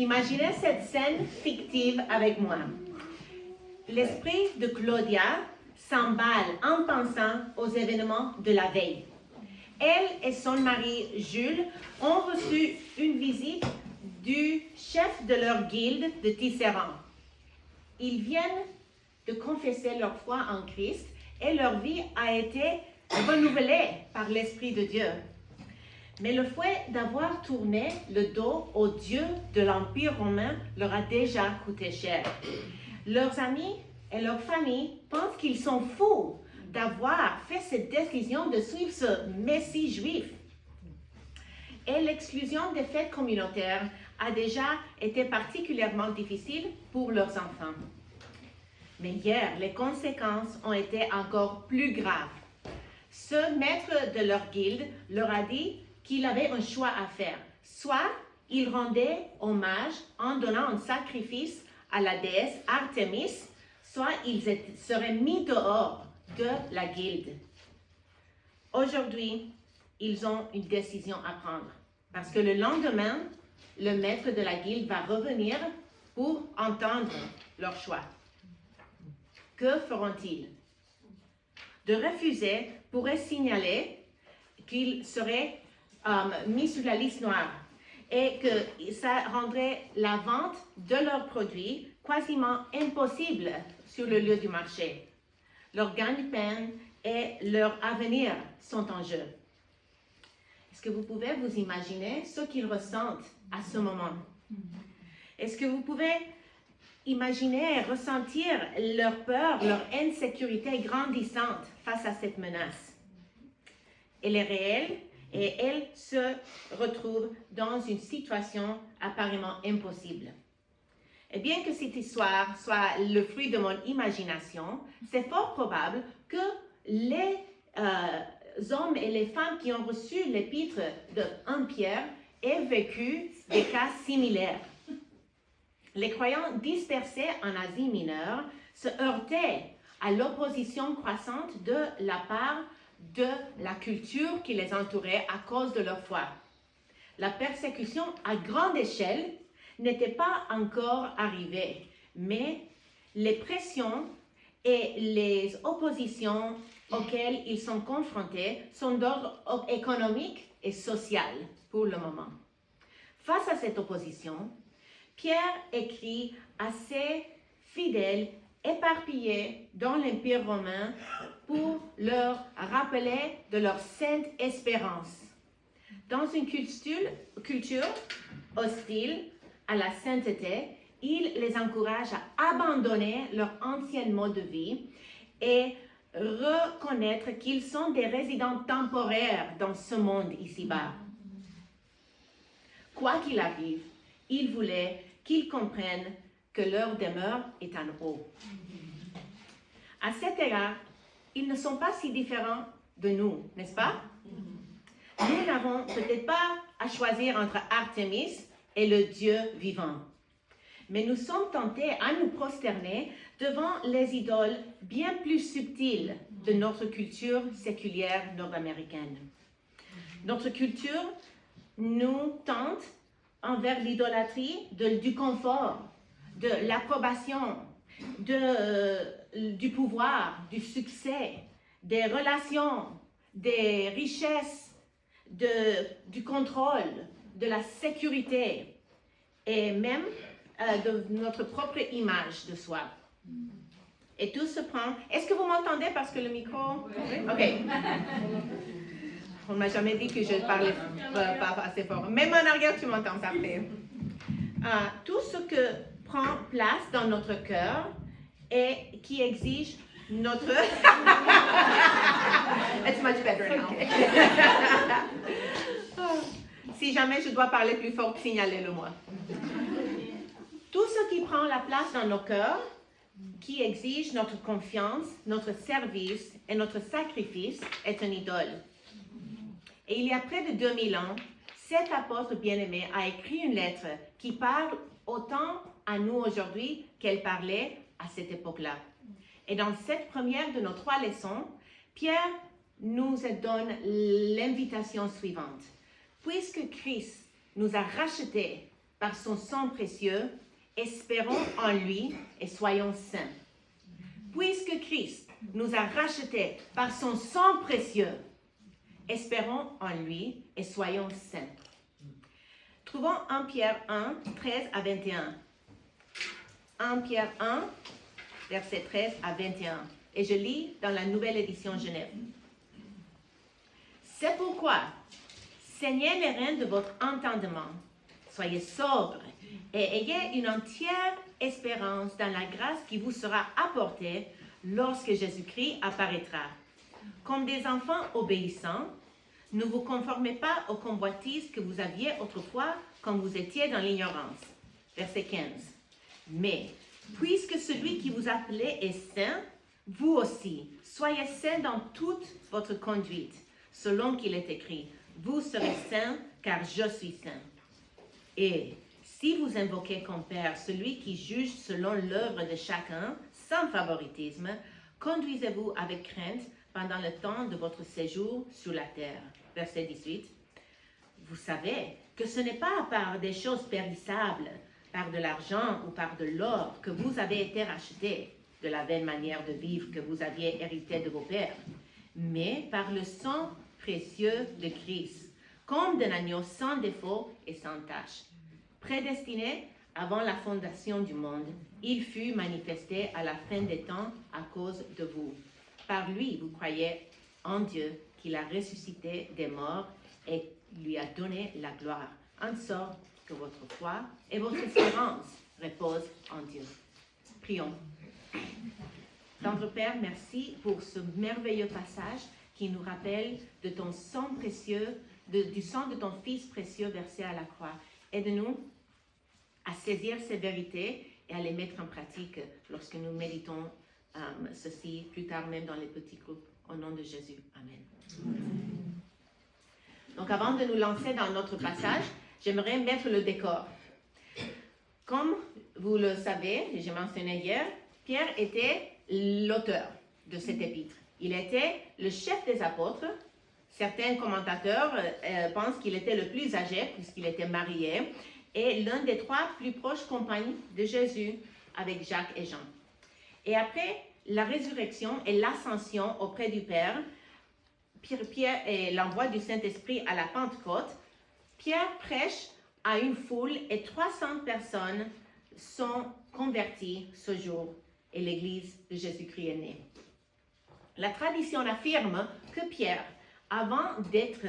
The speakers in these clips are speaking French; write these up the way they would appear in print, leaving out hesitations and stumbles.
Imaginez cette scène fictive avec moi. L'esprit de Claudia s'emballe en pensant aux événements de la veille. Elle et son mari Jules ont reçu une visite du chef de leur guilde de tisserands. Ils viennent de confesser leur foi en Christ et leur vie a été renouvelée par l'Esprit de Dieu. Mais le fait d'avoir tourné le dos aux dieux de l'Empire romain leur a déjà coûté cher. Leurs amis et leur famille pensent qu'ils sont fous d'avoir fait cette décision de suivre ce Messie juif. Et l'exclusion des fêtes communautaires a déjà été particulièrement difficile pour leurs enfants. Mais hier, les conséquences ont été encore plus graves. Ce maître de leur guilde leur a dit qu'il avait un choix à faire. Soit il rendait hommage en donnant un sacrifice à la déesse Artémis, soit ils seraient mis dehors de la guilde. Aujourd'hui, ils ont une décision à prendre. Parce que le lendemain, le maître de la guilde va revenir pour entendre leur choix. Que feront-ils? De refuser pourrait signaler qu'ils seraient mis sur la liste noire et que ça rendrait la vente de leurs produits quasiment impossible sur le lieu du marché. Leur gagne-pain et leur avenir sont en jeu. Est-ce que vous pouvez vous imaginer ce qu'ils ressentent à ce moment? Est-ce que vous pouvez imaginer et ressentir leur peur, leur insécurité grandissante face à cette menace? Elle est réelle et elle se retrouve dans une situation apparemment impossible. Et bien que cette histoire soit le fruit de mon imagination, c'est fort probable que les hommes et les femmes qui ont reçu l'épître de 1 Pierre aient vécu des cas similaires. Les croyants dispersés en Asie mineure se heurtaient à l'opposition croissante de la part de la culture qui les entourait à cause de leur foi. La persécution à grande échelle n'était pas encore arrivée, mais les pressions et les oppositions auxquelles ils sont confrontés sont d'ordre économique et social pour le moment. Face à cette opposition, Pierre écrit à ses fidèles éparpillés dans l'Empire romain pour leur rappeler de leur sainte espérance. Dans une culture hostile à la sainteté, il les encourage à abandonner leur ancien mode de vie et reconnaître qu'ils sont des résidents temporaires dans ce monde ici-bas. Quoi qu'il arrive, il voulait qu'ils comprennent que leur demeure est en haut. À cet égard, ils ne sont pas si différents de nous, n'est-ce pas? Nous n'avons peut-être pas à choisir entre Artémis et le Dieu vivant. Mais nous sommes tentés à nous prosterner devant les idoles bien plus subtiles de notre culture séculière nord-américaine. Notre culture nous tente envers l'idolâtrie du confort, de l'approbation, du pouvoir, du succès, des relations, des richesses, du contrôle, de la sécurité et même de notre propre image de soi. Et tout se prend. Est-ce que vous m'entendez parce que le micro... Oui? OK. On ne m'a jamais dit que je parlais pas assez fort. Même en arrière, tu m'entends parfait. Tout ce que prend place dans notre cœur et qui exige notre... It's much better now. Si jamais je dois parler plus fort, signalez-le-moi. Tout ce qui prend la place dans nos cœurs, qui exige notre confiance, notre service et notre sacrifice, est une idole. Et il y a près de 2000 ans, cet apôtre bien-aimé a écrit une lettre qui parle autant à nous aujourd'hui qu'elle parlait à cette époque-là. Et dans cette première de nos 3 leçons, Pierre nous donne l'invitation suivante. Puisque Christ nous a rachetés par son sang précieux, espérons en lui et soyons saints. Puisque Christ nous a rachetés par son sang précieux, espérons en lui et soyons saints. Trouvons 1 Pierre 1, 13 à 21. 1 Pierre 1, versets 13 à 21. Et je lis dans la nouvelle édition Genève. C'est pourquoi, saignez les reins de votre entendement, soyez sobres et ayez une entière espérance dans la grâce qui vous sera apportée lorsque Jésus-Christ apparaîtra. Comme des enfants obéissants, ne vous conformez pas aux convoitises que vous aviez autrefois quand vous étiez dans l'ignorance. Verset 15. Mais, puisque celui qui vous appelait est saint, vous aussi, soyez saints dans toute votre conduite, selon qu'il est écrit, vous serez saints car je suis saint. Et si vous invoquez comme Père celui qui juge selon l'œuvre de chacun, sans favoritisme, conduisez-vous avec crainte pendant le temps de votre séjour sur la terre. Verset 18. Vous savez que ce n'est pas par des choses périssables, par de l'argent ou par de l'or que vous avez été rachetés, de la vaine manière de vivre que vous aviez hérité de vos pères, mais par le sang précieux de Christ, comme d'un agneau sans défaut et sans tache. Prédestiné avant la fondation du monde, il fut manifesté à la fin des temps à cause de vous. Par lui, vous croyez en Dieu, qu'il a ressuscité des morts et lui a donné la gloire, en sorte que votre foi et votre espérance reposent en Dieu. Prions. Tendre Père, merci pour ce merveilleux passage qui nous rappelle de ton sang précieux, du sang de ton Fils précieux versé à la croix. Aide-nous à saisir ces vérités et à les mettre en pratique lorsque nous méditons ceci plus tard, même dans les petits groupes. Au nom de Jésus. Amen. Donc, avant de nous lancer dans notre passage, j'aimerais mettre le décor. Comme vous le savez, j'ai mentionné hier, Pierre était l'auteur de cet épître. Il était le chef des apôtres. Certains commentateurs pensent qu'il était le plus âgé puisqu'il était marié et l'un des 3 plus proches compagnes de Jésus avec Jacques et Jean. Et après la résurrection et l'ascension auprès du Père, Pierre et l'envoi du Saint-Esprit à la Pentecôte, Pierre prêche à une foule et 300 personnes sont converties ce jour et l'Église de Jésus-Christ est née. La tradition affirme que Pierre, avant d'être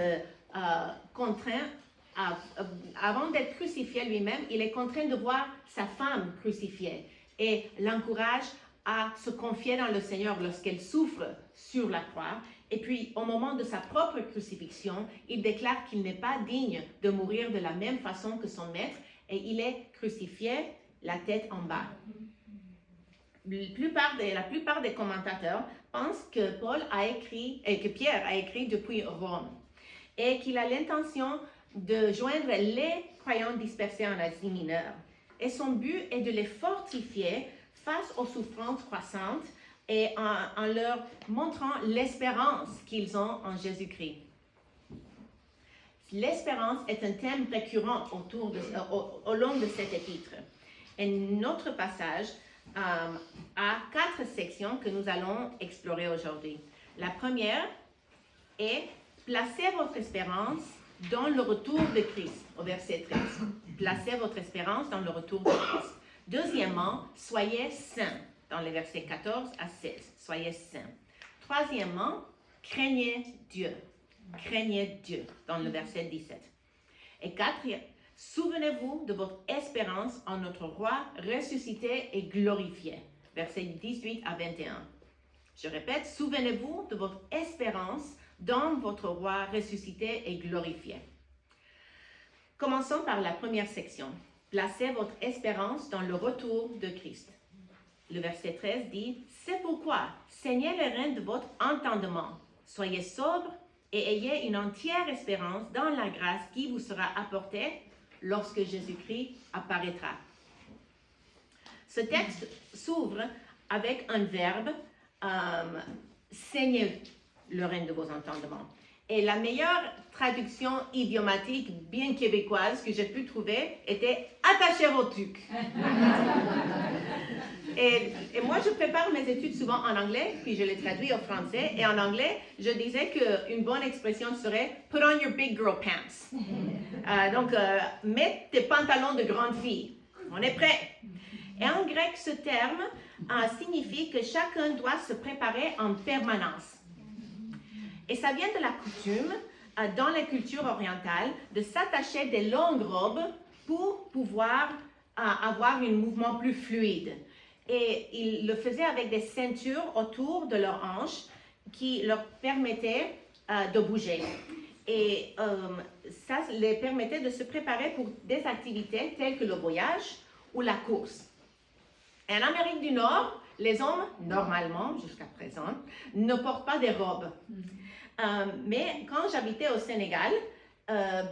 avant d'être crucifié lui-même, il est contraint de voir sa femme crucifiée et l'encourage à se confier dans le Seigneur lorsqu'elle souffre sur la croix. Et puis, au moment de sa propre crucifixion, il déclare qu'il n'est pas digne de mourir de la même façon que son maître et il est crucifié la tête en bas. La plupart des commentateurs pensent que Pierre a écrit depuis Rome et qu'il a l'intention de joindre les croyants dispersés en Asie mineure. Et son but est de les fortifier face aux souffrances croissantes et en leur montrant l'espérance qu'ils ont en Jésus-Christ. L'espérance est un thème récurrent au long de cet épître. Et notre passage a 4 sections que nous allons explorer aujourd'hui. La première est « Placez votre espérance dans le retour de Christ » au verset 13. « Placez votre espérance dans le retour de Christ ». Deuxièmement, « Soyez saints » dans les versets 14 à 16. « Soyez saints ». Troisièmement, « Craignez Dieu ». « Craignez Dieu » dans le verset 17. Et quatrième, souvenez-vous de votre espérance en notre roi ressuscité et glorifié. Versets 18 à 21. Je répète, souvenez-vous de votre espérance dans votre roi ressuscité et glorifié. Commençons par la première section. Placez votre espérance dans le retour de Christ. Le verset 13 dit, « C'est pourquoi, saignez les reins de votre entendement, soyez sobres et ayez une entière espérance dans la grâce qui vous sera apportée lorsque Jésus-Christ apparaîtra. » Ce texte s'ouvre avec un verbe, saigner le rein de vos entendements. Et la meilleure traduction idiomatique bien québécoise que j'ai pu trouver était « attacher vos tucs ». Et moi, je prépare mes études souvent en anglais, puis je les traduis au français. Et en anglais, je disais qu'une bonne expression serait « put on your big girl pants ». Donc, mets tes pantalons de grande fille. On est prêt. Et en grec, ce terme signifie que chacun doit se préparer en permanence. Et ça vient de la coutume, dans la culture orientale, de s'attacher des longues robes pour pouvoir avoir un mouvement plus fluide. Et ils le faisaient avec des ceintures autour de leurs hanches qui leur permettaient de bouger. Et ça les permettait de se préparer pour des activités telles que le voyage ou la course. Et en Amérique du Nord, les hommes, normalement, jusqu'à présent, ne portent pas des robes. Mais quand j'habitais au Sénégal,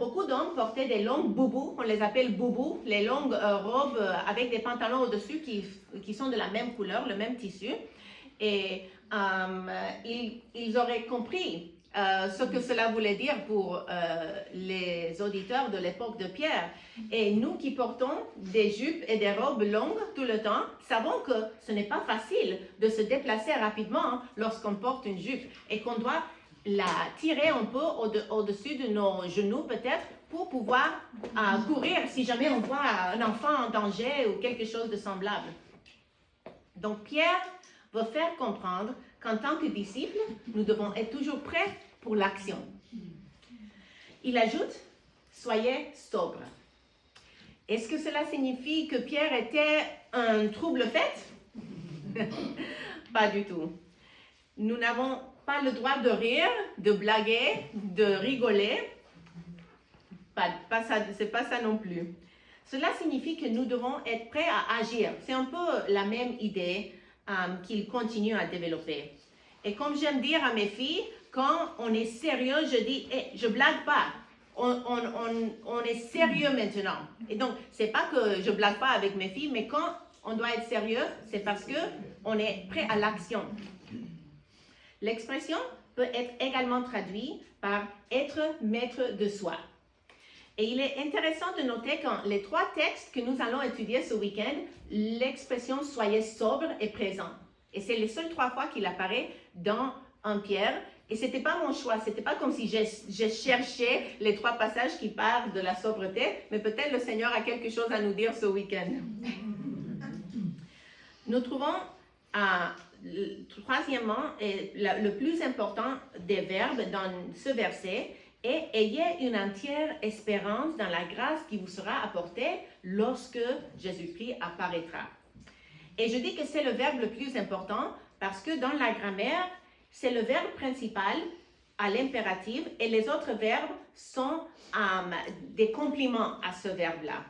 beaucoup d'hommes portaient des longues boubous, on les appelle boubous, les longues robes avec des pantalons au-dessus qui sont de la même couleur, le même tissu. Et ils auraient compris ce que cela voulait dire pour les auditeurs de l'époque de Pierre. Et nous qui portons des jupes et des robes longues tout le temps, savons que ce n'est pas facile de se déplacer rapidement lorsqu'on porte une jupe et qu'on doit la tirer un peu au-dessus de nos genoux peut-être pour pouvoir courir si jamais on voit un enfant en danger ou quelque chose de semblable. Donc Pierre va faire comprendre qu'en tant que disciples, nous devons être toujours prêts pour l'action. Il ajoute, soyez sobres. Est-ce que cela signifie que Pierre était un trouble-fête? Pas du tout. Nous n'avons pas le droit de rire, de blaguer, de rigoler. C'est pas ça non plus. Cela signifie que nous devons être prêts à agir. C'est un peu la même idée qu'il continue à développer. Et comme j'aime dire à mes filles, quand on est sérieux, je dis, hey, je blague pas. On est sérieux maintenant. Et donc, c'est pas que je blague pas avec mes filles, mais quand on doit être sérieux, c'est parce que on est prêt à l'action. L'expression peut être également traduite par être maître de soi. Et il est intéressant de noter qu'en les trois textes que nous allons étudier ce week-end, l'expression « soyez sobre » est présente. Et c'est les seules 3 fois qu'il apparaît dans 1 Pierre. Et ce n'était pas mon choix, ce n'était pas comme si j'ai cherché les 3 passages qui parlent de la sobreté, mais peut-être le Seigneur a quelque chose à nous dire ce week-end. Nous trouvons, troisièmement, le plus important des verbes dans ce verset, et ayez une entière espérance dans la grâce qui vous sera apportée lorsque Jésus-Christ apparaîtra. Et je dis que c'est le verbe le plus important parce que dans la grammaire, c'est le verbe principal à l'impératif et les autres verbes sont des compléments à ce verbe-là.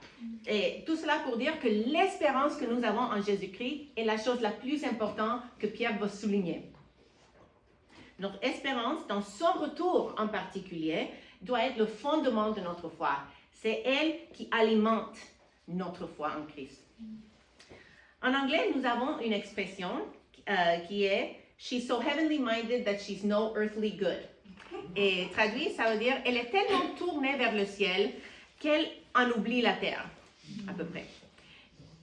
Et tout cela pour dire que l'espérance que nous avons en Jésus-Christ est la chose la plus importante que Pierre va souligner. Notre espérance, dans son retour en particulier, doit être le fondement de notre foi. C'est elle qui alimente notre foi en Christ. En anglais, nous avons une expression qui est « She's so heavenly minded that she's no earthly good ». Et traduit, ça veut dire « Elle est tellement tournée vers le ciel qu'elle en oublie la terre », à peu près.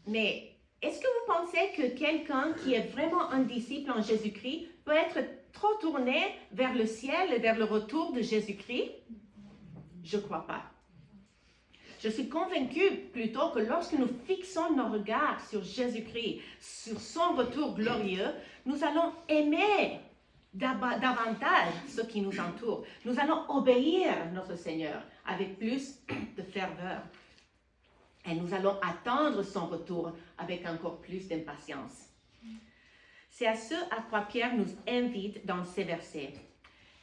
Mais est-ce que vous pensez que quelqu'un qui est vraiment un disciple en Jésus-Christ peut être trop tourné vers le ciel et vers le retour de Jésus-Christ? Je ne crois pas. Je suis convaincue plutôt que lorsque nous fixons nos regards sur Jésus-Christ, sur son retour glorieux, nous allons aimer davantage ceux qui nous entourent. Nous allons obéir notre Seigneur avec plus de ferveur. Et nous allons attendre son retour avec encore plus d'impatience. C'est à ce à quoi Pierre nous invite dans ces versets.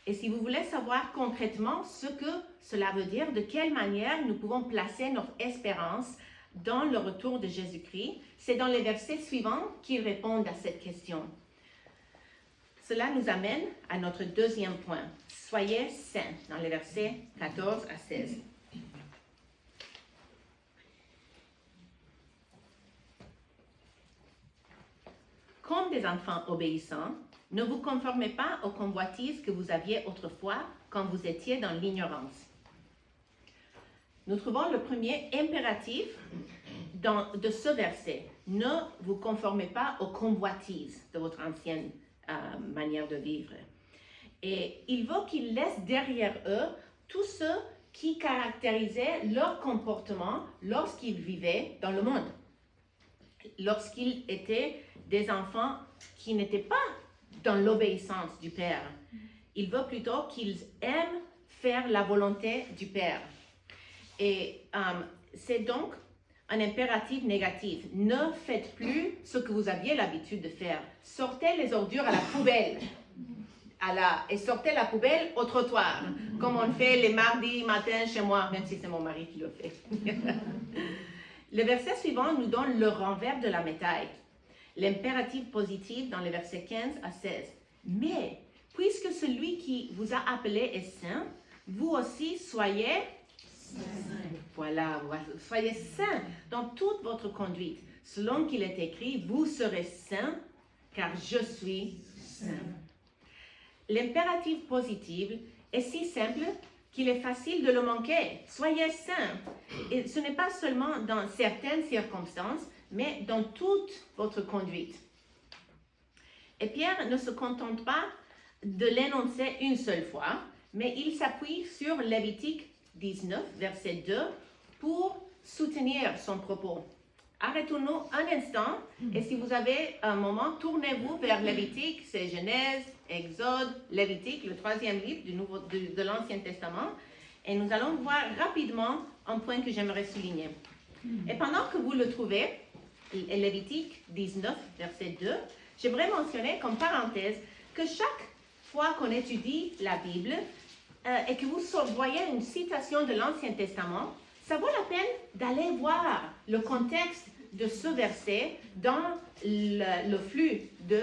Et si vous voulez savoir concrètement ce que cela veut dire, de quelle manière nous pouvons placer notre espérance dans le retour de Jésus-Christ, c'est dans les versets suivants qu'ils répondent à cette question. Cela nous amène à notre deuxième point. Soyez saints, dans les versets 14 à 16. Comme des enfants obéissants, Ne vous conformez pas aux convoitises que vous aviez autrefois quand vous étiez dans l'ignorance. Nous trouvons le premier impératif de ce verset. Ne vous conformez pas aux convoitises de votre ancienne manière de vivre. Et il veut qu'ils laissent derrière eux tout ce qui caractérisait leur comportement lorsqu'ils vivaient dans le monde. Lorsqu'ils étaient des enfants qui n'étaient pas dans l'obéissance du Père. Il veut plutôt qu'ils aiment faire la volonté du Père. Et c'est donc un impératif négatif. Ne faites plus ce que vous aviez l'habitude de faire. Sortez les ordures à la poubelle. Et sortez la poubelle au trottoir, comme on fait les mardis matins chez moi, même si c'est mon mari qui le fait. Le verset suivant nous donne le renvers de la médaille. L'impératif positif dans les versets 15 à 16. Mais, puisque celui qui vous a appelé est saint, vous aussi soyez saints. Voilà, soyez saints dans toute votre conduite. Selon qu'il est écrit, vous serez saints, car je suis saint. L'impératif positif est si simple qu'il est facile de le manquer. Soyez saints. Et ce n'est pas seulement dans certaines circonstances, mais dans toute votre conduite. Et Pierre ne se contente pas de l'énoncer une seule fois, mais il s'appuie sur Lévitique 19, verset 2, pour soutenir son propos. Arrêtons-nous un instant, et si vous avez un moment, tournez-vous vers Lévitique, c'est Genèse, Exode, Lévitique, le 3e livre de l'Ancien Testament, et nous allons voir rapidement un point que j'aimerais souligner. Et pendant que vous le trouvez, Lévitique 19, verset 2, j'aimerais mentionner comme parenthèse que chaque fois qu'on étudie la Bible et que vous voyez une citation de l'Ancien Testament, ça vaut la peine d'aller voir le contexte de ce verset dans le flux de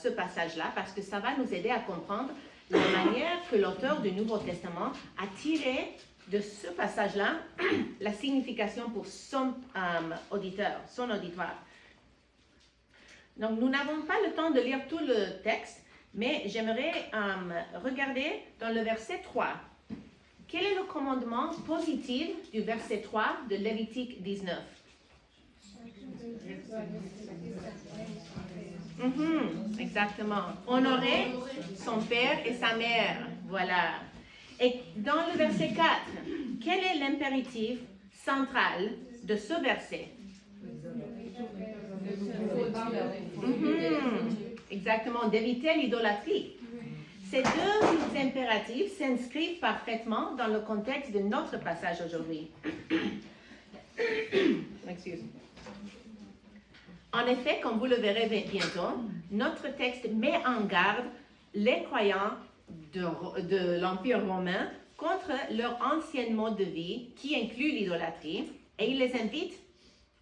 ce passage-là, parce que ça va nous aider à comprendre la manière que l'auteur du Nouveau Testament a tiré de ce passage-là la signification pour son auditeur, son auditoire. Donc, nous n'avons pas le temps de lire tout le texte, mais j'aimerais regarder dans le verset 3. Quel est le commandement positif du verset 3 de Lévitique 19? Exactement. Honorer son père et sa mère. Voilà. Et dans le verset 4, quel est l'impératif central de ce verset? Exactement, d'éviter l'idolâtrie. Ces deux impératifs s'inscrivent parfaitement dans le contexte de notre passage aujourd'hui. Excuse. En effet, comme vous le verrez bientôt, notre texte met en garde les croyants de l'Empire romain contre leur ancien mode de vie qui inclut l'idolâtrie, et il les invite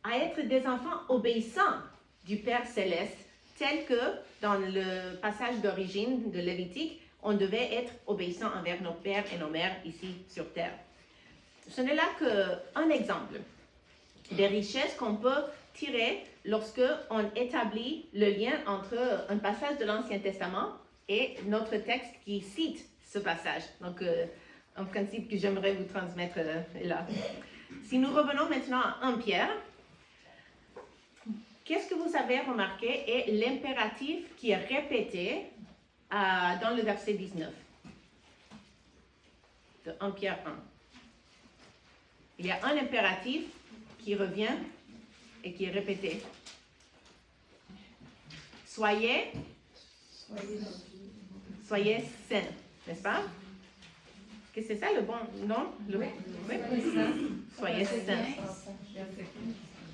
à être des enfants obéissants du Père céleste, tel que dans le passage d'origine de Lévitique, on devait être obéissant envers nos pères et nos mères ici sur terre. Ce n'est là qu'un exemple des richesses qu'on peut tirer lorsque on établit le lien entre un passage de l'Ancien Testament et notre texte qui cite ce passage. Donc, un principe que j'aimerais vous transmettre là. Si nous revenons maintenant à 1 Pierre, qu'est-ce que vous avez remarqué est l'impératif qui est répété dans le verset 19 de 1 Pierre 1. Il y a un impératif qui revient et qui est répété. Soyez saints, n'est-ce pas? Que c'est ça le bon nom? Oui. Soyez saints.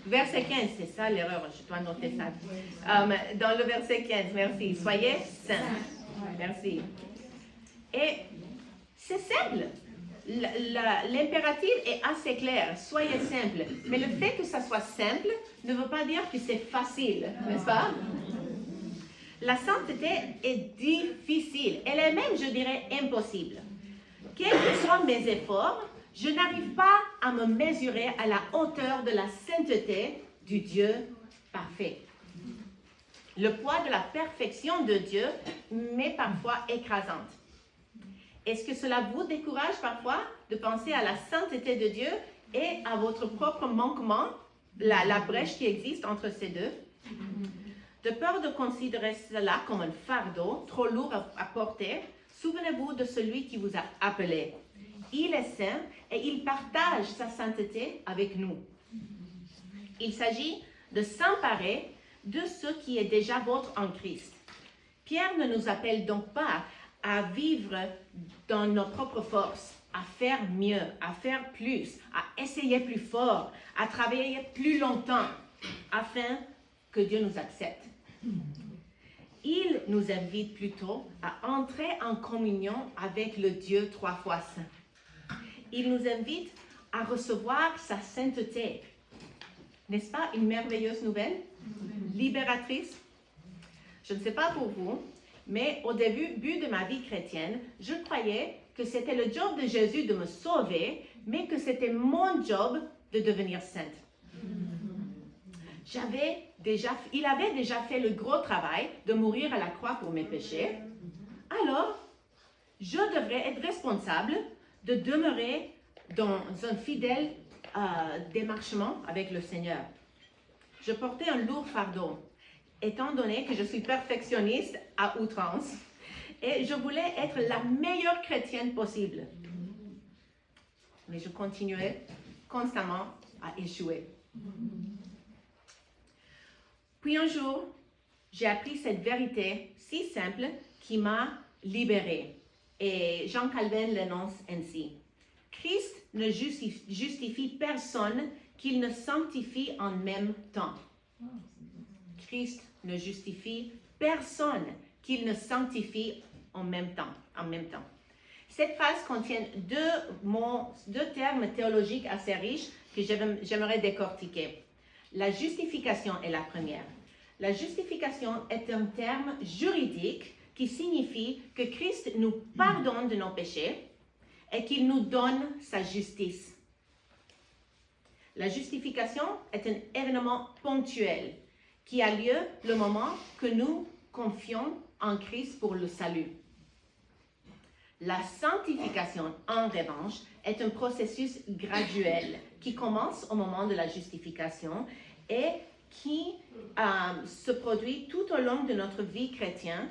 Verset 15, c'est ça l'erreur, je dois noter ça. Dans le verset 15, merci. Soyez saints. Merci. Et c'est simple. L'impératif est assez clair. Soyez simple. Mais le fait que ça soit simple ne veut pas dire que c'est facile, n'est-ce pas? La sainteté est difficile. Elle est même, je dirais, impossible. Quels que soient mes efforts, je n'arrive pas à me mesurer à la hauteur de la sainteté du Dieu parfait. le poids de la perfection de Dieu, mais parfois écrasante. Est-ce que cela vous décourage parfois de penser à la sainteté de Dieu et à votre propre manquement, la brèche qui existe entre ces deux? De peur de considérer cela comme un fardeau trop lourd à porter, souvenez-vous de celui qui vous a appelé. Il est saint et il partage sa sainteté avec nous. Il s'agit de s'emparer de ce qui est déjà vôtre en Christ. Pierre ne nous appelle donc pas à vivre dans nos propres forces, à faire mieux, à faire plus, à essayer plus fort, à travailler plus longtemps, afin que Dieu nous accepte. Il nous invite plutôt à entrer en communion avec le Dieu trois fois saint. Il nous invite à recevoir sa sainteté. N'est-ce pas une merveilleuse nouvelle? Libératrice? Je ne sais pas pour vous, mais au début de ma vie chrétienne, je croyais que c'était le job de Jésus de me sauver, mais que c'était mon job de devenir sainte. Il avait déjà fait le gros travail de mourir à la croix pour mes péchés. Alors, je devrais être responsable de demeurer dans un fidèle démarchement avec le Seigneur. Je portais un lourd fardeau, étant donné que je suis perfectionniste à outrance et je voulais être la meilleure chrétienne possible. Mais je continuais constamment à échouer. Puis un jour, j'ai appris cette vérité si simple qui m'a libérée. Et Jean Calvin l'énonce ainsi. Christ ne justifie personne qu'il ne sanctifie en même temps. Christ ne justifie personne qu'il ne sanctifie en même temps. Cette phrase contient deux termes théologiques assez riches que j'aimerais décortiquer. La justification est la première. La justification est un terme juridique qui signifie que Christ nous pardonne de nos péchés et qu'il nous donne sa justice. La justification est un événement ponctuel qui a lieu le moment que nous confions en Christ pour le salut. La sanctification, en revanche, est un processus graduel qui commence au moment de la justification et qui se produit tout au long de notre vie chrétienne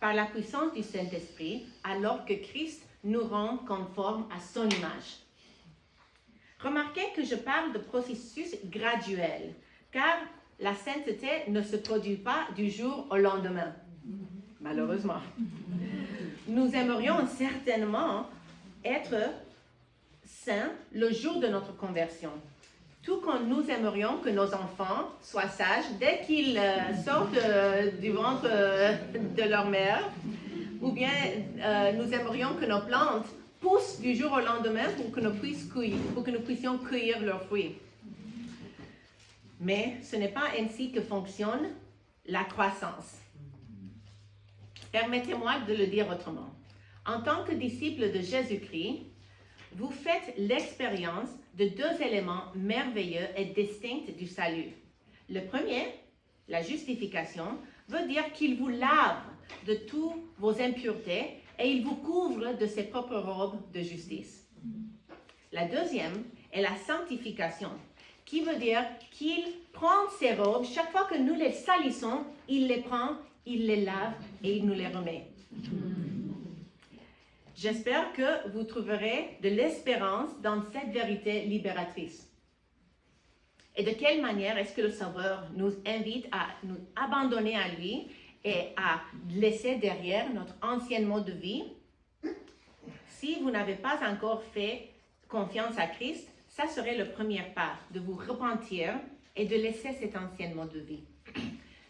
par la puissance du Saint-Esprit, alors que Christ nous rend conformes à son image. Remarquez que je parle de processus graduel, car la sainteté ne se produit pas du jour au lendemain, malheureusement. Nous aimerions certainement être saints le jour de notre conversion, tout comme nous aimerions que nos enfants soient sages dès qu'ils sortent du ventre de leur mère, ou bien nous aimerions que nos plantes poussent du jour au lendemain pour que nous puissions cueillir leurs fruits. Mais ce n'est pas ainsi que fonctionne la croissance. Permettez-moi de le dire autrement. En tant que disciple de Jésus-Christ, vous faites l'expérience de deux éléments merveilleux et distincts du salut. Le premier, la justification, veut dire qu'il vous lave de toutes vos impuretés et il vous couvre de ses propres robes de justice. La deuxième est la sanctification, qui veut dire qu'il prend ses robes, chaque fois que nous les salissons, il les prend, il les lave et il nous les remet. J'espère que vous trouverez de l'espérance dans cette vérité libératrice. Et de quelle manière est-ce que le Sauveur nous invite à nous abandonner à lui et à laisser derrière notre ancien mode de vie? Si vous n'avez pas encore fait confiance à Christ, ça serait le premier pas, de vous repentir et de laisser cet ancien mode de vie.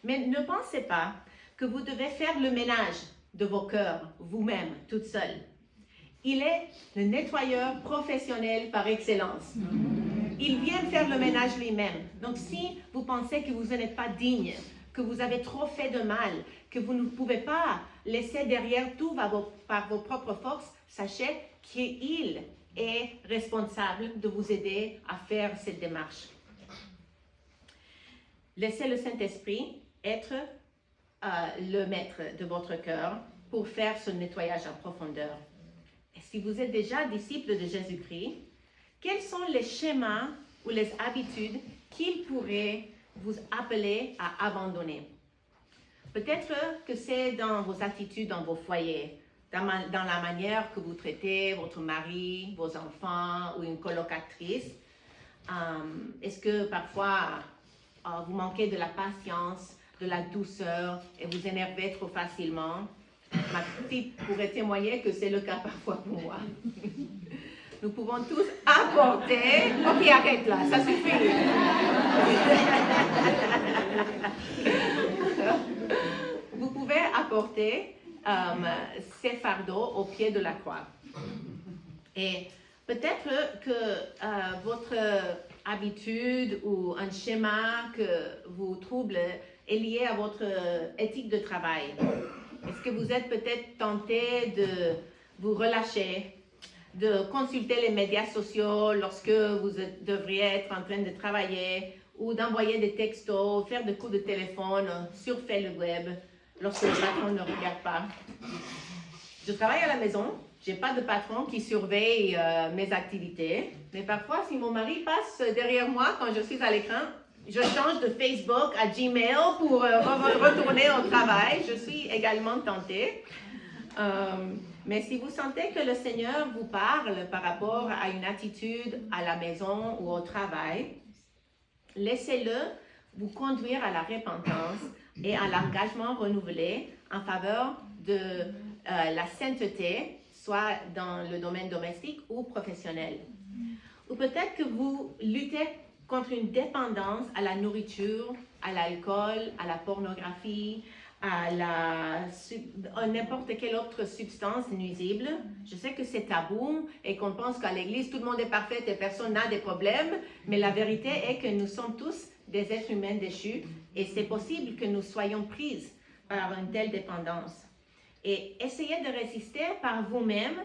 Mais ne pensez pas que vous devez faire le ménage de vos cœurs, vous-même, toute seule. Il est le nettoyeur professionnel par excellence. Il vient faire le ménage lui-même. Donc si vous pensez que vous n'êtes pas digne, que vous avez trop fait de mal, que vous ne pouvez pas laisser derrière tout par vos propres forces, sachez qu'il est responsable de vous aider à faire cette démarche. Laissez le Saint-Esprit être le maître de votre cœur pour faire ce nettoyage en profondeur. Et si vous êtes déjà disciple de Jésus-Christ, quels sont les schémas ou les habitudes qu'il pourrait vous appeler à abandonner? Peut-être que c'est dans vos attitudes dans vos foyers, dans la manière que vous traitez votre mari, vos enfants ou une colocatrice. Est-ce que parfois vous manquez de la patience, de la douceur et vous énervez trop facilement? Ma petite pourrait témoigner que c'est le cas parfois pour moi. Nous pouvons tous apporter... Ok, arrête là, ça suffit. Vous pouvez apporter ces fardeaux au pied de la croix. Et peut-être que votre habitude ou un schéma que vous trouble est lié à votre éthique de travail. Est-ce que vous êtes peut-être tenté de vous relâcher, de consulter les médias sociaux lorsque vous devriez être en train de travailler ou d'envoyer des textos, faire des coups de téléphone, surfer le web lorsque le patron ne regarde pas? Je travaille à la maison, je n'ai pas de patron qui surveille mes activités, mais parfois si mon mari passe derrière moi quand je suis à l'écran, je change de Facebook à Gmail pour retourner au travail. Je suis également tentée. Mais si vous sentez que le Seigneur vous parle par rapport à une attitude à la maison ou au travail, laissez-le vous conduire à la repentance et à l'engagement renouvelé en faveur de la sainteté, soit dans le domaine domestique ou professionnel. Ou peut-être que vous luttez contre une dépendance à la nourriture, à l'alcool, à la pornographie, à n'importe quelle autre substance nuisible. Je sais que c'est tabou et qu'on pense qu'à l'église, tout le monde est parfait et personne n'a des problèmes, mais la vérité est que nous sommes tous des êtres humains déchus et c'est possible que nous soyons prises par une telle dépendance. Et essayer de résister par vous-même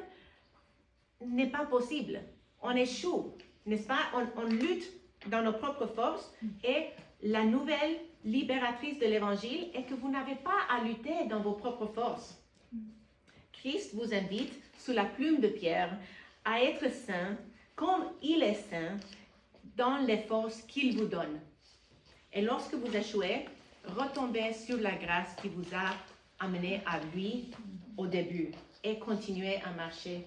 n'est pas possible. On échoue, n'est-ce pas? On lutte dans nos propres forces et la nouvelle libératrice de l'Évangile est que vous n'avez pas à lutter dans vos propres forces. Christ vous invite, sous la plume de Pierre, à être saint comme il est saint dans les forces qu'il vous donne. Et lorsque vous échouez, retombez sur la grâce qui vous a amené à lui au début et continuez à marcher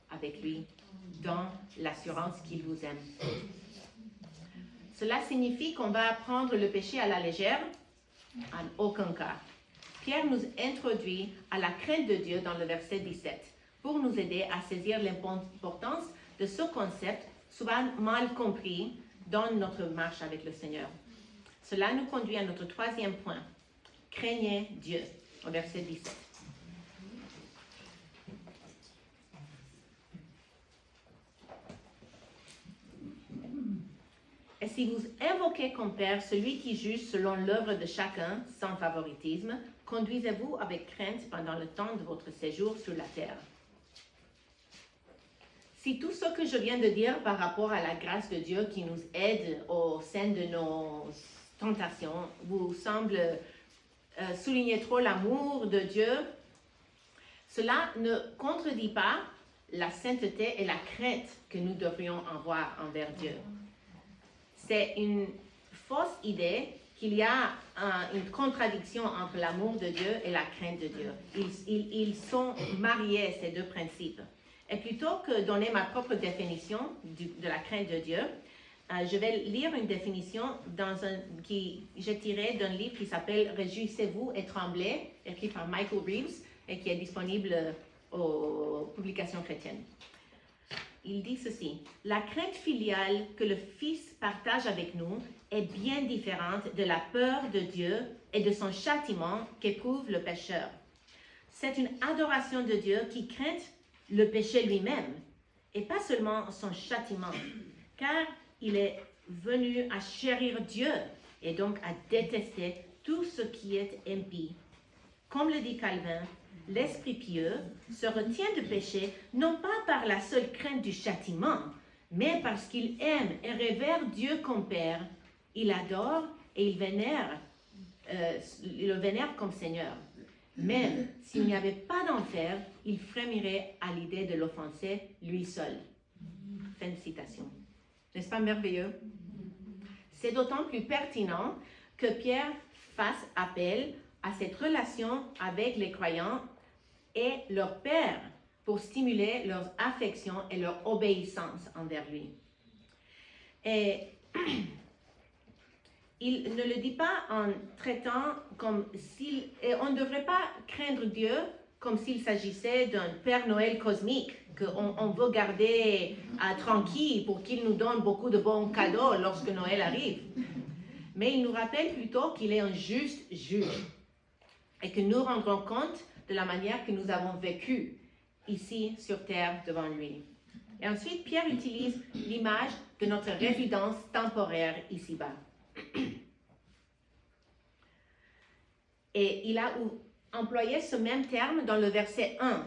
avec lui dans l'assurance qu'il vous aime. Cela signifie qu'on va prendre le péché à la légère? En aucun cas. Pierre nous introduit à la crainte de Dieu dans le verset 17 pour nous aider à saisir l'importance de ce concept souvent mal compris dans notre marche avec le Seigneur. Cela nous conduit à notre troisième point. Craignez Dieu, au verset 17. Et si vous invoquez comme Père celui qui juge selon l'œuvre de chacun, sans favoritisme, conduisez-vous avec crainte pendant le temps de votre séjour sur la terre. Si tout ce que je viens de dire par rapport à la grâce de Dieu qui nous aide au sein de nos tentations vous semble souligner trop l'amour de Dieu, cela ne contredit pas la sainteté et la crainte que nous devrions avoir envers Dieu. C'est une fausse idée qu'il y a une contradiction entre l'amour de Dieu et la crainte de Dieu. Ils sont mariés, ces deux principes. Et plutôt que donner ma propre définition de la crainte de Dieu, je vais lire une définition qui j'ai tirée d'un livre qui s'appelle « Réjouissez-vous et tremblez », écrit par Michael Reeves et qui est disponible aux publications chrétiennes. Il dit ceci: « La crainte filiale que le Fils partage avec nous est bien différente de la peur de Dieu et de son châtiment qu'éprouve le pécheur. C'est une adoration de Dieu qui craint le péché lui-même et pas seulement son châtiment, car il est venu à chérir Dieu et donc à détester tout ce qui est impie. Comme le dit Calvin, l'esprit pieux se retient de pécher non pas par la seule crainte du châtiment, mais parce qu'il aime et révère Dieu comme Père. Il adore et il vénère le vénère comme Seigneur. Même s'il n'y avait pas d'enfer, il frémirait à l'idée de l'offenser lui seul. Fin de citation. N'est-ce pas merveilleux? C'est d'autant plus pertinent que Pierre fasse appel à cette relation avec les croyants et leur Père pour stimuler leur affection et leur obéissance envers lui. Et il ne le dit pas en traitant comme s'il... Et on ne devrait pas craindre Dieu comme s'il s'agissait d'un Père Noël cosmique, qu'on veut garder tranquille pour qu'il nous donne beaucoup de bons cadeaux lorsque Noël arrive. Mais il nous rappelle plutôt qu'il est un juste juge et que nous rendrons compte de la manière que nous avons vécu ici sur terre devant lui. Et ensuite, Pierre utilise l'image de notre résidence temporaire ici-bas. Et il a employé ce même terme dans le verset 1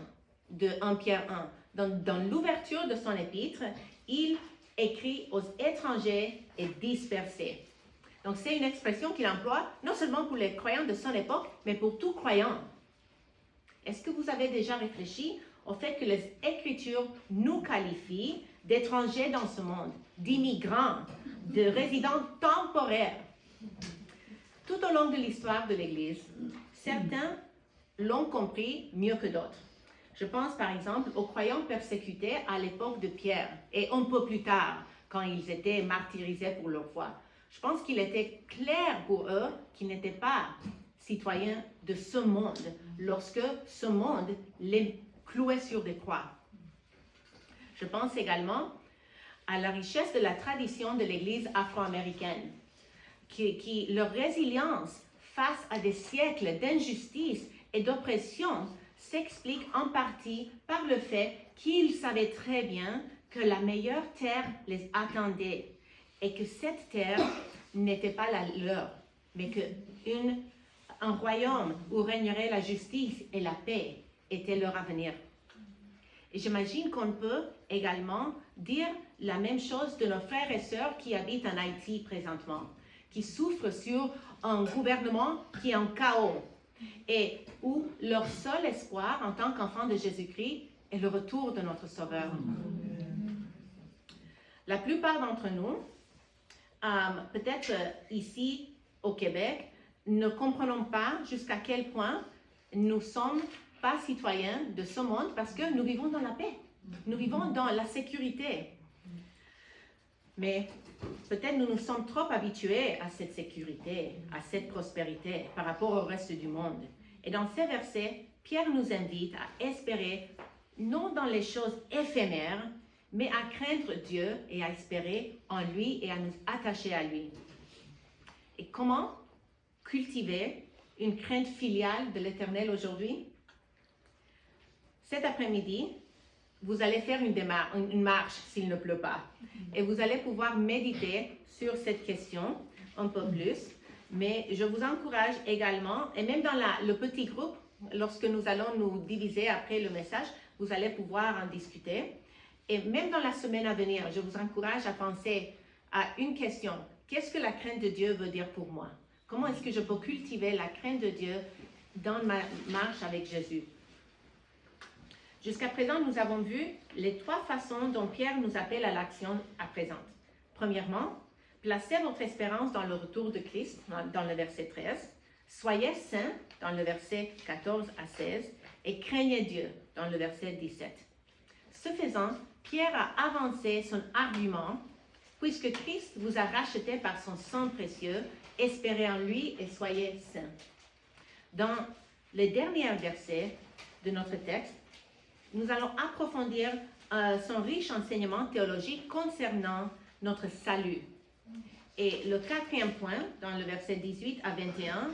de 1 Pierre 1. Dans l'ouverture de son épître, il écrit aux étrangers et dispersés. Donc c'est une expression qu'il emploie non seulement pour les croyants de son époque, mais pour tout croyant. Est-ce que vous avez déjà réfléchi au fait que les Écritures nous qualifient d'étrangers dans ce monde, d'immigrants, de résidents temporaires? Tout au long de l'histoire de l'Église, certains l'ont compris mieux que d'autres. Je pense par exemple aux croyants persécutés à l'époque de Pierre et un peu plus tard, quand ils étaient martyrisés pour leur foi. Je pense qu'il était clair pour eux qu'ils n'étaient pas citoyens de ce monde lorsque ce monde les clouait sur des croix. Je pense également à la richesse de la tradition de l'Église afro-américaine, qui leur résilience face à des siècles d'injustice et d'oppression s'explique en partie par le fait qu'ils savaient très bien que la meilleure terre les attendait et que cette terre n'était pas la leur, mais qu'un royaume où régnerait la justice et la paix était leur avenir. Et j'imagine qu'on peut également dire la même chose de nos frères et sœurs qui habitent en Haïti présentement, qui souffrent sur un gouvernement qui est en chaos et où leur seul espoir en tant qu'enfant de Jésus-Christ est le retour de notre Sauveur. La plupart d'entre nous, peut-être ici au Québec, ne comprenons pas jusqu'à quel point nous ne sommes pas citoyens de ce monde parce que nous vivons dans la paix, nous vivons dans la sécurité. Mais peut-être nous nous sommes trop habitués à cette sécurité, à cette prospérité par rapport au reste du monde. Et dans ces versets, Pierre nous invite à espérer non dans les choses éphémères, mais à craindre Dieu et à espérer en lui et à nous attacher à lui. Et comment cultiver une crainte filiale de l'Éternel aujourd'hui? Cet après-midi, vous allez faire une marche s'il ne pleut pas. Et vous allez pouvoir méditer sur cette question un peu plus. Mais je vous encourage également, et même dans le petit groupe, lorsque nous allons nous diviser après le message, vous allez pouvoir en discuter. Et même dans la semaine à venir, je vous encourage à penser à une question. Qu'est-ce que la crainte de Dieu veut dire pour moi? Comment est-ce que je peux cultiver la crainte de Dieu dans ma marche avec Jésus? Jusqu'à présent, nous avons vu les 3 façons dont Pierre nous appelle à l'action à présent. Premièrement, placez votre espérance dans le retour de Christ, dans le verset 13. Soyez saints, dans le verset 14 à 16. Et craignez Dieu, dans le verset 17. Ce faisant, Pierre a avancé son argument, puisque Christ vous a racheté par son sang précieux, espérez en lui et soyez saints. Dans les derniers versets de notre texte, nous allons approfondir son riche enseignement théologique concernant notre salut. Et le 4e point, dans le verset 18 à 21,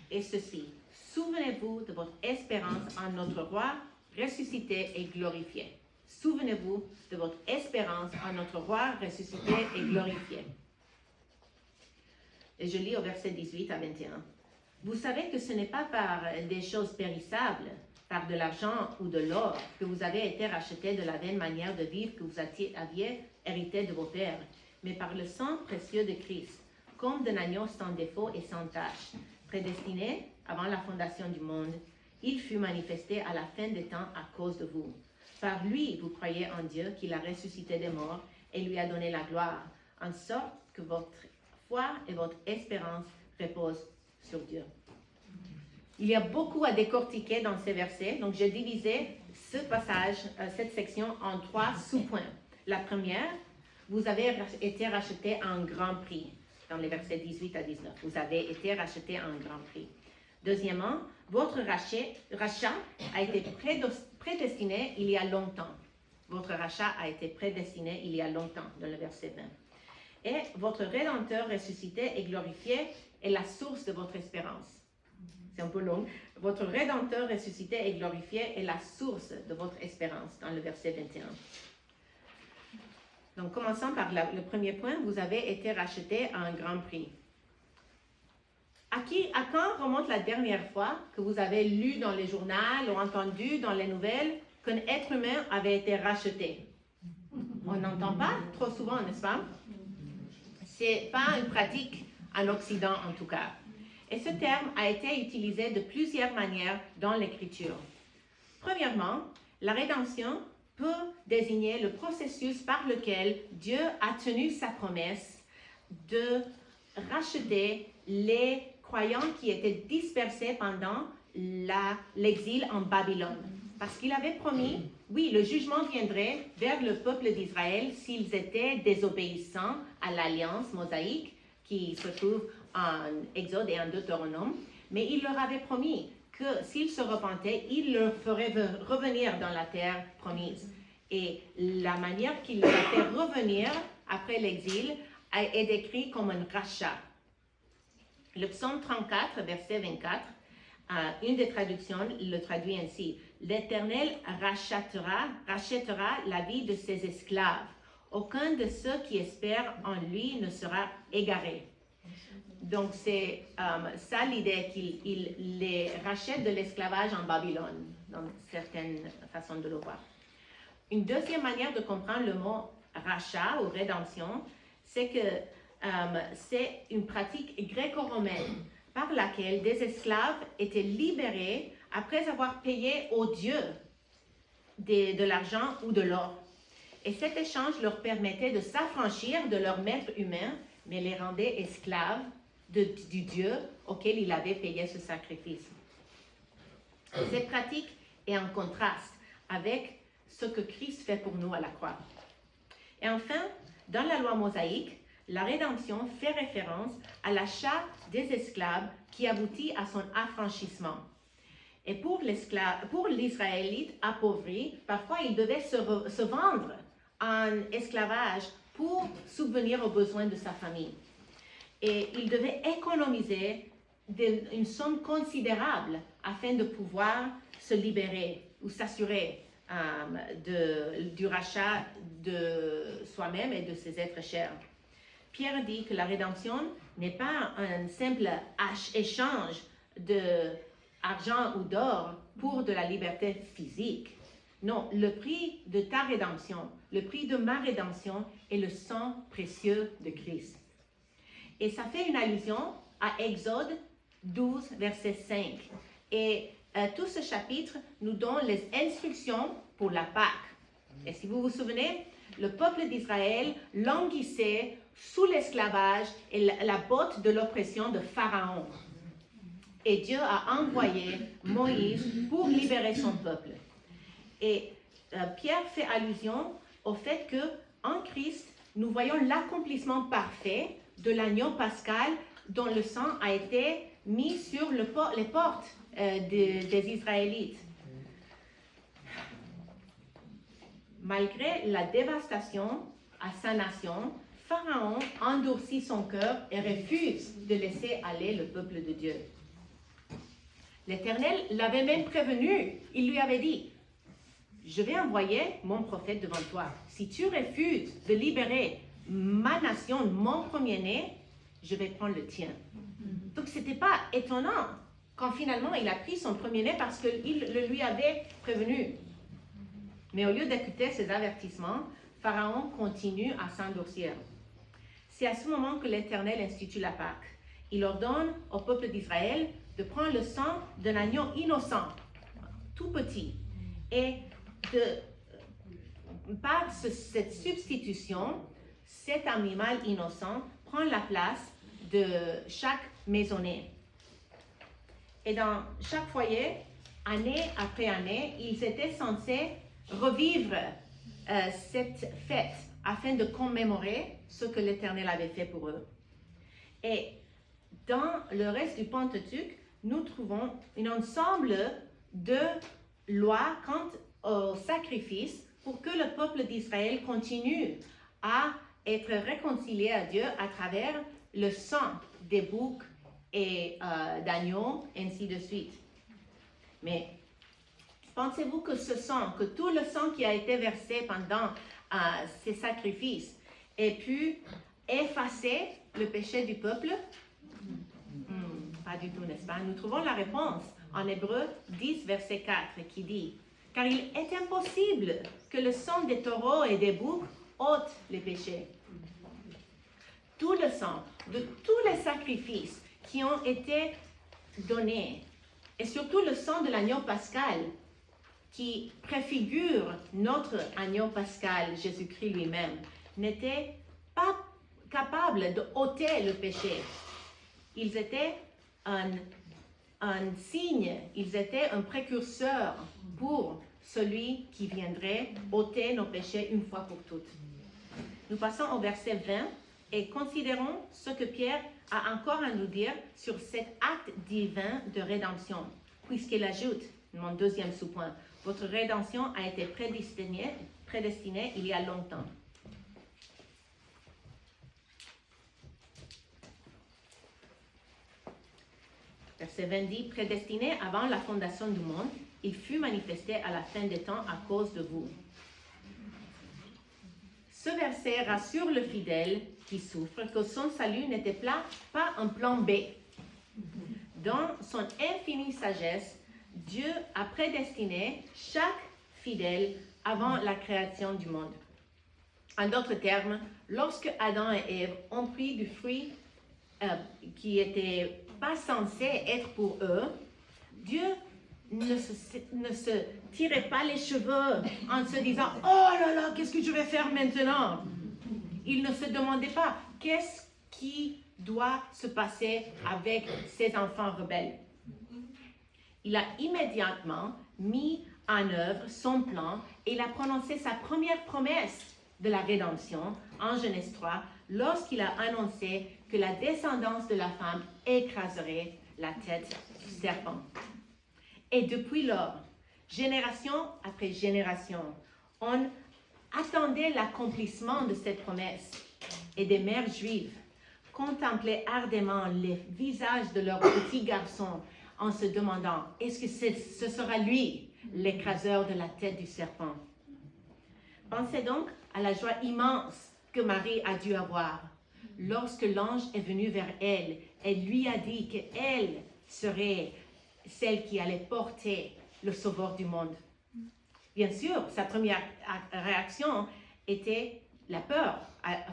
est ceci. Souvenez-vous de votre espérance en notre roi ressuscité et glorifié. Souvenez-vous de votre espérance en notre roi ressuscité et glorifié. Et je lis au verset 18 à 21. Vous savez que ce n'est pas par des choses périssables, par de l'argent ou de l'or, que vous avez été rachetés de la vaine manière de vivre que vous aviez hérité de vos pères, mais par le sang précieux de Christ, comme d'un agneau sans défaut et sans tache, Prédestiné avant la fondation du monde, il fut manifesté à la fin des temps à cause de vous. Par lui, vous croyez en Dieu qui l'a ressuscité des morts et lui a donné la gloire, en sorte que votre foi et votre espérance reposent sur Dieu. Il y a beaucoup à décortiquer dans ces versets, donc j'ai divisé ce passage, cette section en 3 sous-points. La première, vous avez été racheté à un grand prix, dans les versets 18 à 19. Vous avez été racheté à un grand prix. Deuxièmement, votre rachat a été prédestiné il y a longtemps. Votre rachat a été prédestiné il y a longtemps, dans le verset 20. Et votre Rédempteur ressuscité et glorifié est la source de votre espérance. C'est un peu long. Votre Rédempteur ressuscité et glorifié est la source de votre espérance, dans le verset 21. Donc, commençons par le premier point. Vous avez été racheté à un grand prix. À quand remonte la dernière fois que vous avez lu dans les journaux ou entendu dans les nouvelles qu'un être humain avait été racheté? On n'entend pas trop souvent, n'est-ce pas? Ce n'est pas une pratique en Occident, en tout cas. Et ce terme a été utilisé de plusieurs manières dans l'Écriture. Premièrement, la rédemption peut désigner le processus par lequel Dieu a tenu sa promesse de racheter les croyants qui étaient dispersés pendant l'exil en Babylone. Parce qu'il avait promis, oui, le jugement viendrait vers le peuple d'Israël s'ils étaient désobéissants à l'alliance mosaïque qui se trouve en Exode et en Deutéronome, mais il leur avait promis que s'ils se repentaient, il leur ferait revenir dans la terre promise. Et la manière qu'il leur a fait revenir après l'exil est décrite comme un rachat. Le psaume 34, verset 24, une des traductions le traduit ainsi: L'Éternel rachètera la vie de ses esclaves. Aucun de ceux qui espèrent en lui ne sera égaré. Donc, c'est ça l'idée qu'il les rachète de l'esclavage en Babylone, dans certaines façons de le voir. Une deuxième manière de comprendre le mot rachat ou rédemption, c'est que c'est une pratique gréco-romaine par laquelle des esclaves étaient libérés après avoir payé aux dieux de l'argent ou de l'or. Et cet échange leur permettait de s'affranchir de leur maître humain, mais les rendait esclaves du Dieu auquel il avait payé ce sacrifice. Cette pratique est en contraste avec ce que Christ fait pour nous à la croix. Et enfin, dans la loi mosaïque, la rédemption fait référence à l'achat des esclaves qui aboutit à son affranchissement. Et pour l'Israélite appauvri, parfois il devait se vendre en esclavage pour subvenir aux besoins de sa famille. Et il devait économiser une somme considérable afin de pouvoir se libérer ou s'assurer du rachat de soi-même et de ses êtres chers. Pierre dit que la rédemption n'est pas un simple échange d'argent ou d'or pour de la liberté physique. Non, le prix de ta rédemption, le prix de ma rédemption est le sang précieux de Christ. Et ça fait une allusion à Exode 12, verset 5. Et tout ce chapitre nous donne les instructions pour la Pâque. Et si vous vous souvenez, le peuple d'Israël languissait sous l'esclavage et la botte de l'oppression de Pharaon. Et Dieu a envoyé Moïse pour libérer son peuple. Et Pierre fait allusion au fait qu'en Christ, nous voyons l'accomplissement parfait de l'agneau pascal dont le sang a été mis sur les portes des Israélites. Malgré la dévastation à sa nation, Pharaon endurcit son cœur et refuse de laisser aller le peuple de Dieu. L'Éternel l'avait même prévenu. Il lui avait dit: je vais envoyer mon prophète devant toi. Si tu refuses de libérer ma nation, mon premier-né, je vais prendre le tien. Donc, ce n'était pas étonnant quand finalement il a pris son premier-né parce qu'il le lui avait prévenu. Mais au lieu d'écouter ses avertissements, Pharaon continue à s'endurcir. C'est à ce moment que l'Éternel institue la Pâque. il ordonne au peuple d'Israël de prendre le sang d'un agneau innocent, tout petit, et par cette substitution, cet animal innocent prend la place de chaque maisonnée. Et dans chaque foyer, année après année, ils étaient censés revivre cette fête afin de commémorer ce que l'Éternel avait fait pour eux. Et dans le reste du Pentateuque, nous trouvons un ensemble de lois quant au sacrifice pour que le peuple d'Israël continue à être réconcilié à Dieu à travers le sang des boucs et d'agneaux, ainsi de suite. Mais pensez-vous que ce sang, que tout le sang qui a été versé pendant ces sacrifices ait pu effacer le péché du peuple? Pas du tout, n'est-ce pas? Nous trouvons la réponse en Hébreux 10, verset 4, qui dit « Car il est impossible que le sang des taureaux et des boucs ôte les péchés. » Tout le sang de tous les sacrifices qui ont été donnés, et surtout le sang de l'agneau pascal, qui préfigure notre agneau pascal, Jésus-Christ lui-même, n'était pas capable de ôter le péché. Ils étaient un signe, ils étaient un précurseur pour celui qui viendrait ôter nos péchés une fois pour toutes. Nous passons au verset 20 et considérons ce que Pierre a encore à nous dire sur cet acte divin de rédemption, puisqu'il ajoute, mon deuxième sous-point, votre rédemption a été prédestinée il y a longtemps. Verset 20 dit, prédestiné avant la fondation du monde, il fut manifesté à la fin des temps à cause de vous. Ce verset rassure le fidèle qui souffre que son salut n'était pas un plan B. Dans son infinie sagesse, Dieu a prédestiné chaque fidèle avant la création du monde. En d'autres termes, lorsque Adam et Ève ont pris du fruit qui n'était pas censé être pour eux, Dieu ne se tirait pas les cheveux en se disant « Oh là là, qu'est-ce que je vais faire maintenant ?» Il ne se demandait pas « Qu'est-ce qui doit se passer avec ces enfants rebelles ?» Il a immédiatement mis en œuvre son plan et il a prononcé sa première promesse de la rédemption en Genèse 3 lorsqu'il a annoncé que la descendance de la femme écraserait la tête du serpent. Et depuis lors, génération après génération, on attendait l'accomplissement de cette promesse et des mères juives contemplaient ardemment les visages de leurs petits garçons en se demandant, est-ce que ce sera lui, l'écraseur de la tête du serpent? Pensez donc à la joie immense que Marie a dû avoir lorsque l'ange est venu vers elle et lui a dit qu'elle serait celle qui allait porter le sauveur du monde. Bien sûr, sa première réaction était la peur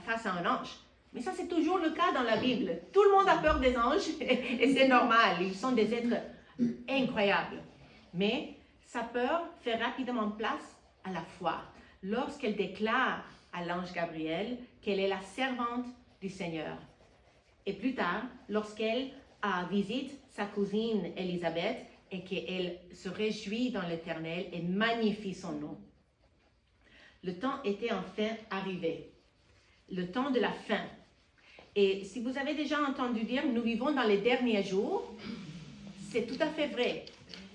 face à un ange. Mais ça, c'est toujours le cas dans la Bible. Tout le monde a peur des anges et c'est normal. Ils sont des êtres incroyables. Mais sa peur fait rapidement place à la foi lorsqu'elle déclare à l'ange Gabriel qu'elle est la servante du Seigneur. Et plus tard, lorsqu'elle visite sa cousine Élisabeth et qu'elle se réjouit dans l'Éternel et magnifie son nom. Le temps était enfin arrivé. Le temps de la fin. Et si vous avez déjà entendu dire, nous vivons dans les derniers jours, c'est tout à fait vrai.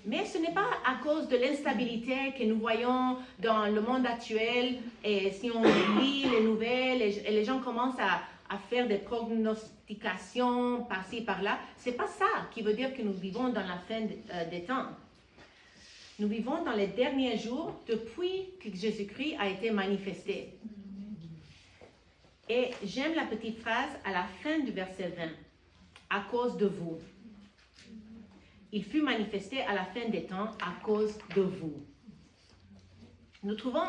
Mais ce n'est pas à cause de l'instabilité que nous voyons dans le monde actuel. Et si on lit les nouvelles et les gens commencent à faire des prognostications par-ci, par-là, ce n'est pas ça qui veut dire que nous vivons dans la fin des temps. Nous vivons dans les derniers jours depuis que Jésus-Christ a été manifesté. Et j'aime la petite phrase à la fin du verset 20. À cause de vous. Il fut manifesté à la fin des temps à cause de vous. Nous trouvons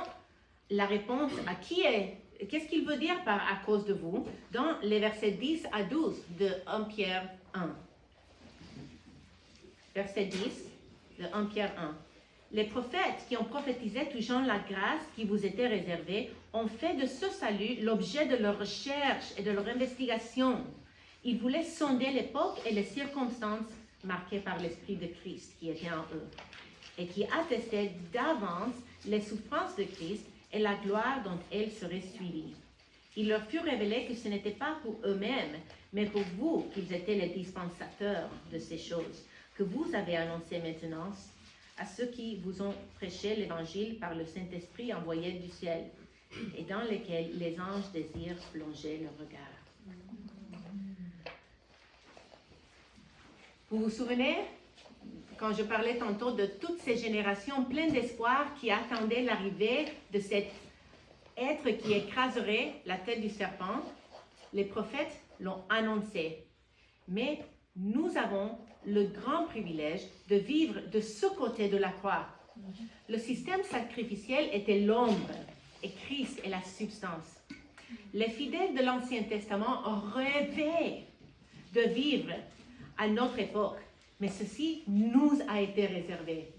la réponse à qu'est-ce qu'il veut dire par à cause de vous dans les versets 10 à 12 de 1 Pierre 1. Verset 10 de 1 Pierre 1. Les prophètes qui ont prophétisé touchant la grâce qui vous était réservée ont fait de ce salut l'objet de leur recherche et de leur investigation. Ils voulaient sonder l'époque et les circonstances marquées par l'Esprit de Christ qui était en eux et qui attestaient d'avance les souffrances de Christ et la gloire dont elles seraient suivies. Il leur fut révélé que ce n'était pas pour eux-mêmes, mais pour vous qu'ils étaient les dispensateurs de ces choses, que vous avez annoncées maintenant à ceux qui vous ont prêché l'Évangile par le Saint-Esprit envoyé du ciel, et dans lesquels les anges désirent plonger leur regard. Vous vous souvenez, quand je parlais tantôt de toutes ces générations pleines d'espoir qui attendaient l'arrivée de cet être qui écraserait la tête du serpent, les prophètes l'ont annoncé. Mais nous avons le grand privilège de vivre de ce côté de la croix. Le système sacrificiel était l'ombre et Christ est la substance. Les fidèles de l'Ancien Testament rêvaient de vivre à notre époque, mais ceci nous a été réservé.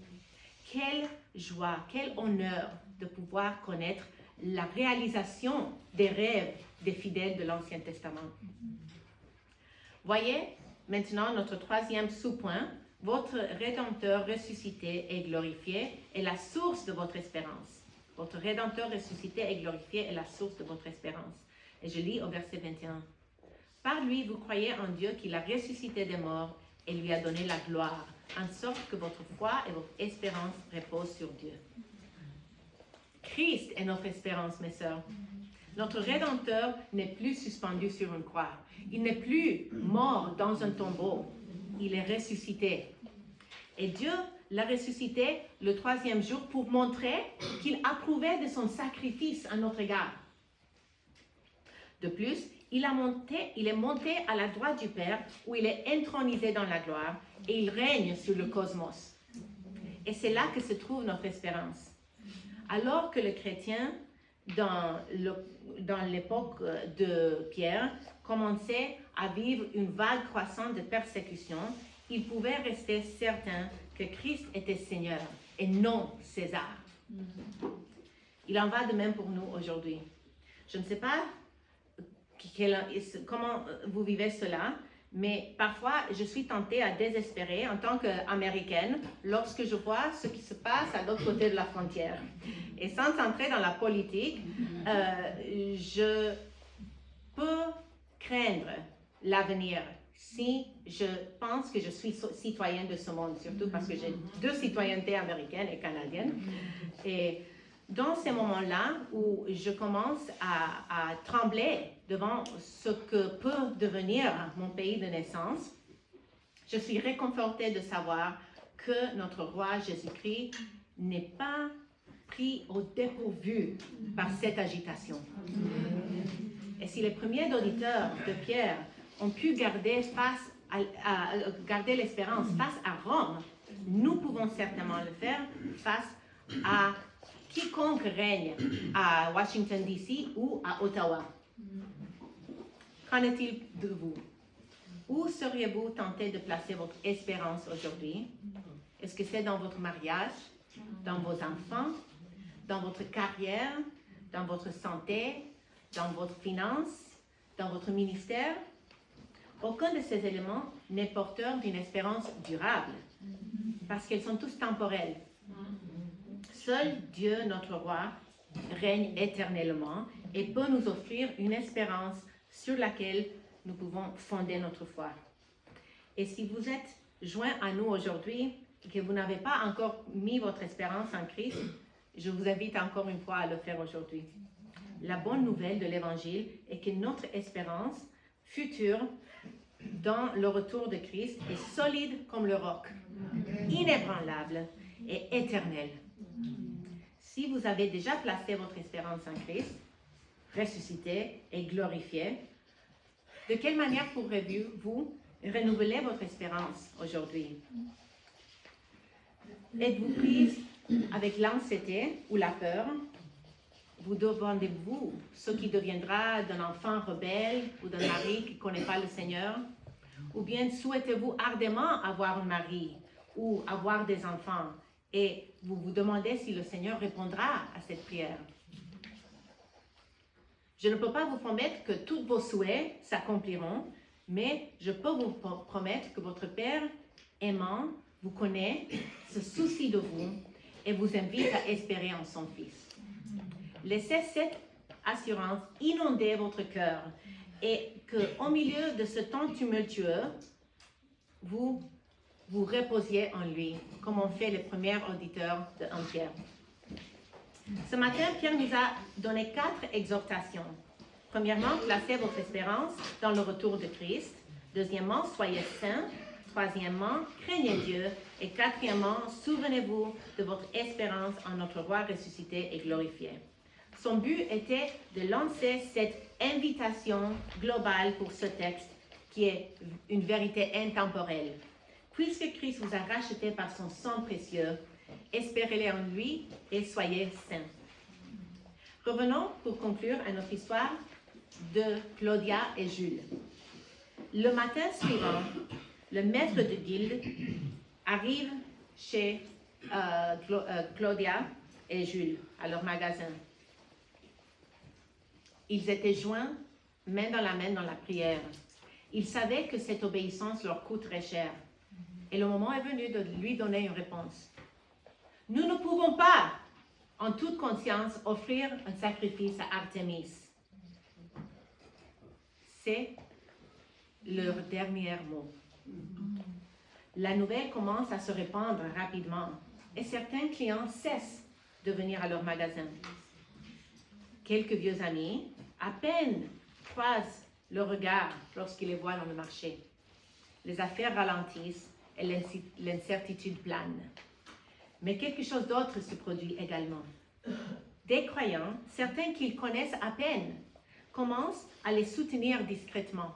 Quelle joie, quel honneur de pouvoir connaître la réalisation des rêves des fidèles de l'Ancien Testament. Voyez maintenant notre troisième sous-point. Votre Rédempteur ressuscité et glorifié est la source de votre espérance. Votre Rédempteur ressuscité et glorifié est la source de votre espérance. Et je lis au verset 21. Par lui, vous croyez en Dieu qui l'a ressuscité des morts et lui a donné la gloire, en sorte que votre foi et votre espérance reposent sur Dieu. Christ est notre espérance, mes sœurs. Notre Rédempteur n'est plus suspendu sur une croix. Il n'est plus mort dans un tombeau. Il est ressuscité. Et Dieu l'a ressuscité le troisième jour pour montrer qu'il approuvait de son sacrifice à notre égard. De plus, il est monté à la droite du Père, où il est intronisé dans la gloire, et il règne sur le cosmos. Et c'est là que se trouve notre espérance. Alors que le chrétien, dans l'époque de Pierre, commençait à vivre une vague croissante de persécution, il pouvait rester certain que Christ était Seigneur et non César. Il en va de même pour nous aujourd'hui. Je ne sais pas comment vous vivez cela, mais parfois je suis tentée à désespérer en tant qu'Américaine lorsque je vois ce qui se passe à l'autre côté de la frontière. Et sans entrer dans la politique, je peux craindre l'avenir si je pense que je suis citoyenne de ce monde, surtout parce que j'ai 2 citoyennetés américaines et canadiennes. Et dans ces moments-là où je commence à trembler devant ce que peut devenir mon pays de naissance, je suis réconfortée de savoir que notre roi Jésus-Christ n'est pas pris au dépourvu par cette agitation. Et si les premiers auditeurs de Pierre ont pu garder l'espérance face à Rome, nous pouvons certainement le faire face à quiconque règne à Washington, D.C. ou à Ottawa. Qu'en est-il de vous? Où seriez-vous tenté de placer votre espérance aujourd'hui? Est-ce que c'est dans votre mariage, dans vos enfants, dans votre carrière, dans votre santé, dans votre finance, dans votre ministère? Aucun de ces éléments n'est porteur d'une espérance durable, parce qu'elles sont tous temporelles. Seul Dieu, notre roi, règne éternellement et peut nous offrir une espérance sur laquelle nous pouvons fonder notre foi. Et si vous êtes joints à nous aujourd'hui et que vous n'avez pas encore mis votre espérance en Christ, je vous invite encore une fois à le faire aujourd'hui. La bonne nouvelle de l'Évangile est que notre espérance future dans le retour de Christ est solide comme le roc, inébranlable et éternel. Si vous avez déjà placé votre espérance en Christ, ressuscité et glorifié, de quelle manière pourrez-vous renouveler votre espérance aujourd'hui? Êtes-vous prise avec l'anxiété ou la peur? Vous demandez-vous ce qui deviendra d'un enfant rebelle ou d'un mari qui ne connaît pas le Seigneur? Ou bien souhaitez-vous ardemment avoir un mari ou avoir des enfants et vous vous demandez si le Seigneur répondra à cette prière? Je ne peux pas vous promettre que tous vos souhaits s'accompliront, mais je peux vous promettre que votre Père aimant vous connaît, se soucie de vous et vous invite à espérer en son Fils. Laissez cette assurance inonder votre cœur et qu'au milieu de ce temps tumultueux, vous reposiez en lui, comme ont fait les premiers auditeurs de 1 Pierre. Ce matin, Pierre nous a donné 4 exhortations. Premièrement, placez votre espérance dans le retour de Christ. Deuxièmement, soyez saints. Troisièmement, craignez Dieu. Et quatrièmement, souvenez-vous de votre espérance en notre roi ressuscité et glorifié. Son but était de lancer cette invitation globale pour ce texte qui est une vérité intemporelle. Puisque Christ vous a racheté par son sang précieux, espérez-le en lui et soyez saints. Revenons pour conclure à notre histoire de Claudia et Jules. Le matin suivant, le maître de guilde arrive chez Claudia et Jules à leur magasin. Ils étaient joints, main dans la prière. Ils savaient que cette obéissance leur coûterait cher. Et le moment est venu de lui donner une réponse. Nous ne pouvons pas, en toute conscience, offrir un sacrifice à Artémis. C'est leur dernier mot. La nouvelle commence à se répandre rapidement et certains clients cessent de venir à leur magasin. Quelques vieux amis, à peine, croisent le regard lorsqu'ils les voient dans le marché. Les affaires ralentissent et l'incertitude plane. Mais quelque chose d'autre se produit également. Des croyants, certains qu'ils connaissent à peine, commencent à les soutenir discrètement,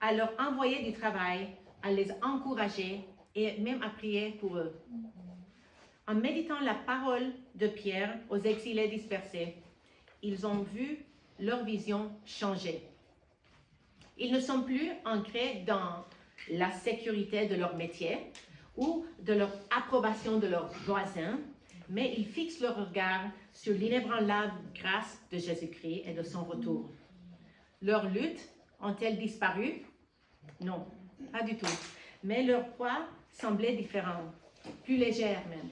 à leur envoyer du travail, à les encourager et même à prier pour eux. En méditant la parole de Pierre aux exilés dispersés, ils ont vu leur vision changer. Ils ne sont plus ancrés dans la sécurité de leur métier ou de leur approbation de leurs voisins, mais ils fixent leur regard sur l'inébranlable grâce de Jésus-Christ et de son retour. Leurs luttes ont-elles disparu? Non, pas du tout. Mais leur poids semblait différent, plus légère même,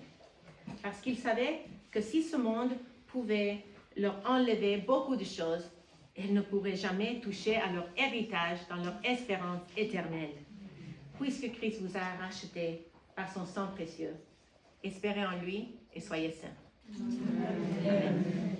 parce qu'ils savaient que si ce monde pouvait leur enlever beaucoup de choses, ils ne pourraient jamais toucher à leur héritage dans leur espérance éternelle. Puisque Christ vous a racheté par son sang précieux, espérez en lui et soyez saints. Amen.